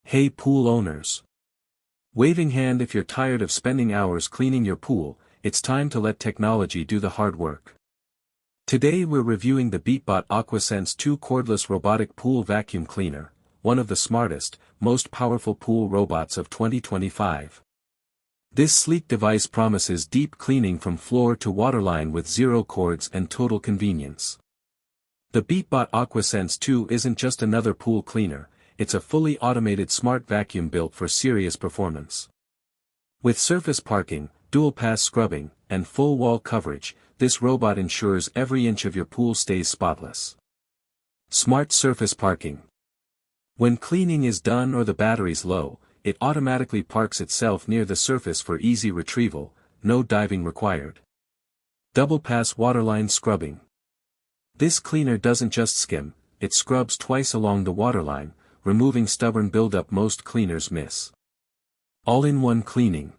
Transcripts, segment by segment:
Hey pool owners! Waving hand if you're tired of spending hours cleaning your pool, it's time to let technology do the hard work. Today we're reviewing the Beatbot AquaSense 2 Cordless Robotic Pool Vacuum Cleaner, one of the smartest, most powerful pool robots of 2025. This sleek device promises deep cleaning from floor to waterline with zero cords and total convenience. The Beatbot AquaSense 2 isn't just another pool cleaner, it's a fully automated smart vacuum built for serious performance. With surface parking, dual-pass scrubbing, and full wall coverage, this robot ensures every inch of your pool stays spotless. Smart surface parking. When cleaning is done or the battery's low, it automatically parks itself near the surface for easy retrieval, no diving required. Double-Pass Waterline Scrubbing. This cleaner doesn't just skim, it scrubs twice along the waterline, removing stubborn buildup most cleaners miss. All-in-one cleaning.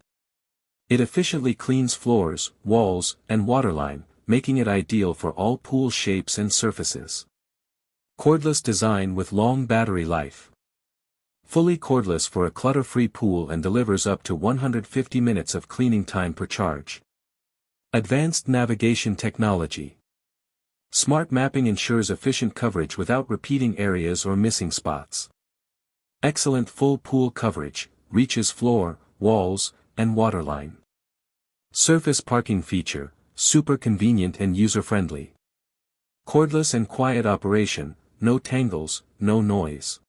It efficiently cleans floors, walls, and waterline, making it ideal for all pool shapes and surfaces. Cordless design with long battery life. Fully cordless for a clutter-free pool and delivers up to 150 minutes of cleaning time per charge. Advanced navigation technology. Smart mapping ensures efficient coverage without repeating areas or missing spots. Excellent full pool coverage, reaches floor, walls, and waterline. Surface parking feature, super convenient and user-friendly. Cordless and quiet operation, no tangles, no noise.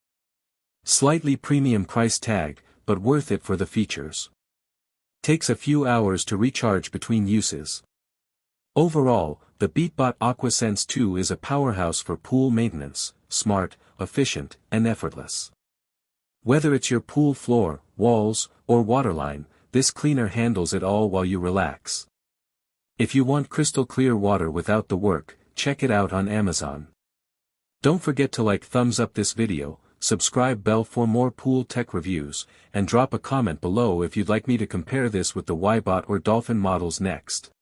Slightly premium price tag, but worth it for the features. Takes a few hours to recharge between uses. Overall, the Beatbot AquaSense 2 is a powerhouse for pool maintenance, smart, efficient, and effortless. Whether it's your pool floor, walls, or waterline, this cleaner handles it all while you relax. If you want crystal clear water without the work, check it out on Amazon. Don't forget to thumbs up this video, subscribe bell for more pool tech reviews, and drop a comment below if you'd like me to compare this with the Beatbot or Dolphin models next.